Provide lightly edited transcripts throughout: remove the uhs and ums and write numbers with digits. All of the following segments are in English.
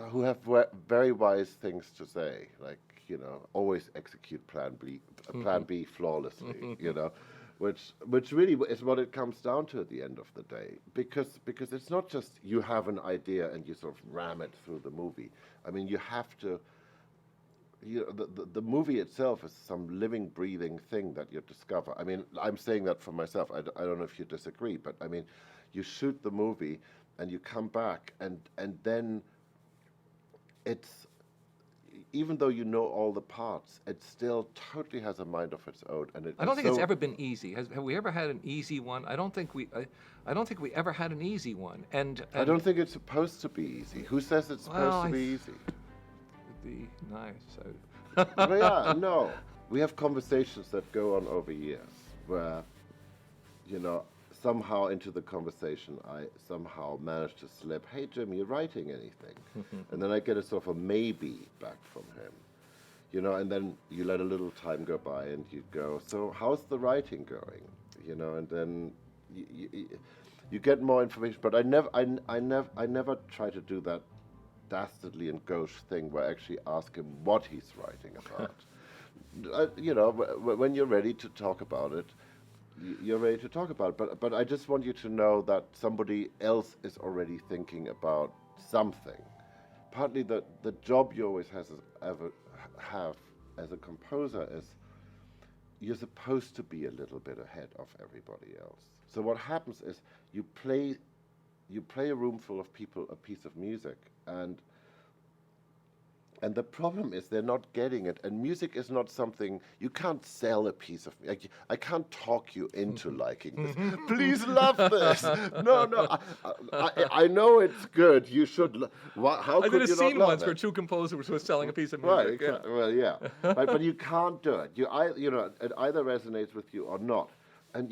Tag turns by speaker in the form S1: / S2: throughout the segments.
S1: who have very wise things to say, like, always execute Plan B flawlessly, which really is what it comes down to at the end of the day, because it's not just you have an idea and you sort of ram it through the movie. I mean, you have to. The movie itself is some living, breathing thing that you discover. I mean, I'm saying that for myself. I don't know if you disagree, but I mean, you shoot the movie and you come back, and then it's, even though you know all the parts, it still totally has a mind of its own. And
S2: I don't think it's ever been easy. Have we ever had an easy one? I don't think we ever had an easy one.
S1: I don't think it's supposed to be easy. Who says it's supposed to be easy?
S2: Be nice.
S1: Well, yeah, no. We have conversations that go on over years where, somehow into the conversation I somehow manage to slip, "Hey Jim, you writing anything?" And then I get a sort of a maybe back from him, and then you let a little time go by and you go, "So how's the writing going?" And then you get more information. But I never try to do that dastardly and gauche thing where I actually ask him what he's writing about. When you're ready to talk about it, you're ready to talk about it. But I just want you to know that somebody else is already thinking about something. Partly the job you always have as a composer is you're supposed to be a little bit ahead of everybody else. So what happens is you play a room full of people a piece of music, and the problem is they're not getting it. And music is not something you can't sell a piece of. I can't talk you into liking this. Please love this. No. I know it's good. You should. How could you not love it?
S2: I did a scene once where two composers were selling a piece of music.
S1: Right. Exactly. Yeah. Well, yeah. But you can't do it. It either resonates with you or not. And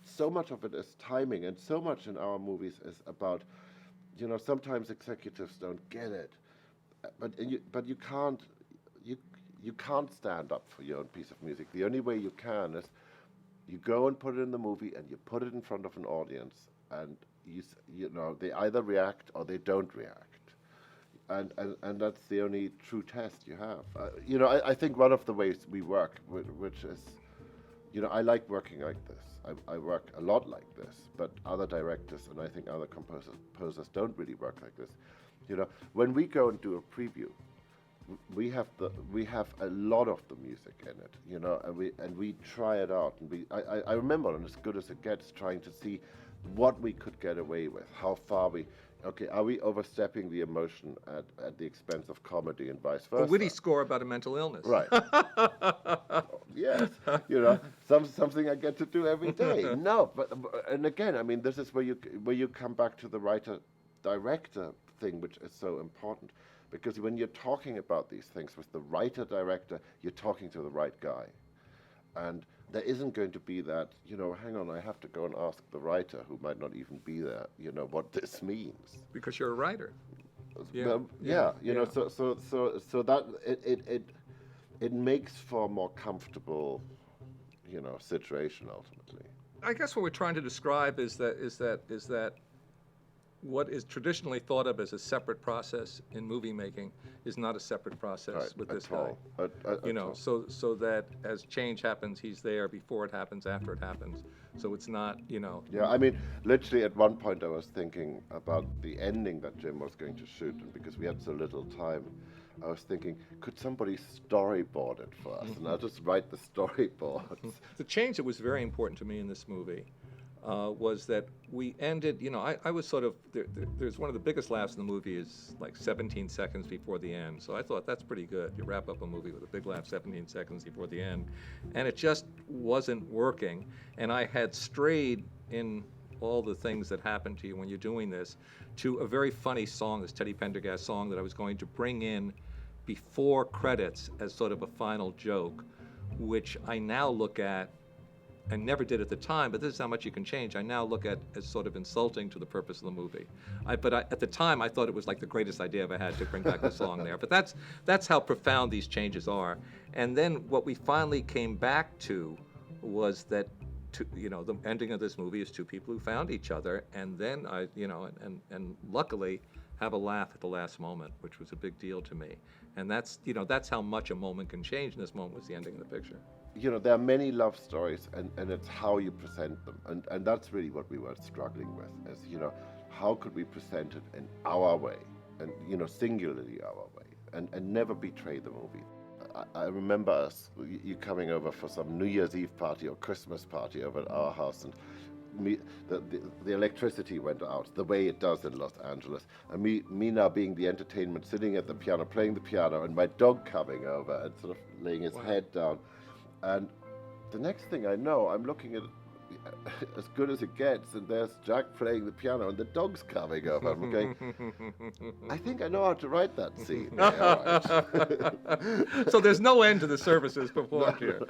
S1: so much of it is timing, and so much in our movies is about, sometimes executives don't get it, but you can't stand up for your own piece of music. The only way you can is you go and put it in the movie and you put it in front of an audience, and they either react or they don't react, and that's the only true test you have. I think one of the ways we work, which is, I like working like this. I work a lot like this, but other directors and I think other composers don't really work like this. When we go and do a preview, we have a lot of the music in it, and we try it out, and I remember on As Good as It Gets trying to see what we could get away with, how far are we overstepping the emotion at the expense of comedy and vice versa?
S2: A witty score about a mental illness.
S1: Right. Yes. Something I get to do every day. No, and again, I mean, this is where you come back to the writer-director thing, which is so important, because when you're talking about these things with the writer-director, you're talking to the right guy. And there isn't going to be that, hang on, I have to go and ask the writer, who might not even be there, what this means.
S2: Because you're a writer.
S1: Yeah. So that it makes for a more comfortable, situation ultimately.
S2: I guess what we're trying to describe is that what is traditionally thought of as a separate process in movie making is not a separate process with this guy. So that as change happens, he's there before it happens, after it happens. So it's not,
S1: Yeah, I mean, literally at one point I was thinking about the ending that Jim was going to shoot, and because we had so little time, I was thinking, could somebody storyboard it for us? And I'll just write the storyboards.
S2: The change that was very important to me in this movie was that we ended, I was sort of, there's one of the biggest laughs in the movie is like 17 seconds before the end. So I thought that's pretty good. You wrap up a movie with a big laugh 17 seconds before the end. And it just wasn't working. And I had strayed in all the things that happen to you when you're doing this to a very funny song, this Teddy Pendergast song that I was going to bring in before credits as sort of a final joke, which I now look at, I never did at the time, but this is how much you can change. I now look at as sort of insulting to the purpose of the movie. But at the time, I thought it was like the greatest idea I've ever had to bring back the song there. But that's how profound these changes are. And then what we finally came back to was that, the ending of this movie is two people who found each other, and then and luckily have a laugh at the last moment, which was a big deal to me. And that's, that's how much a moment can change. And this moment was the ending of the picture.
S1: There are many love stories, and it's how you present them. And that's really what we were struggling with, is, how could we present it in our way, and, singularly our way, and never betray the movie. I remember you coming over for some New Year's Eve party or Christmas party over at our house, and the electricity went out the way it does in Los Angeles, and me now being the entertainment, sitting at the piano, playing the piano, and my dog coming over and sort of laying his head down. And the next thing I know, I'm looking at As Good as It Gets, and there's Jack playing the piano, and the dog's coming over. I'm going, I think I know how to write that scene. Yeah, all right.
S2: So there's no end to the services performed here.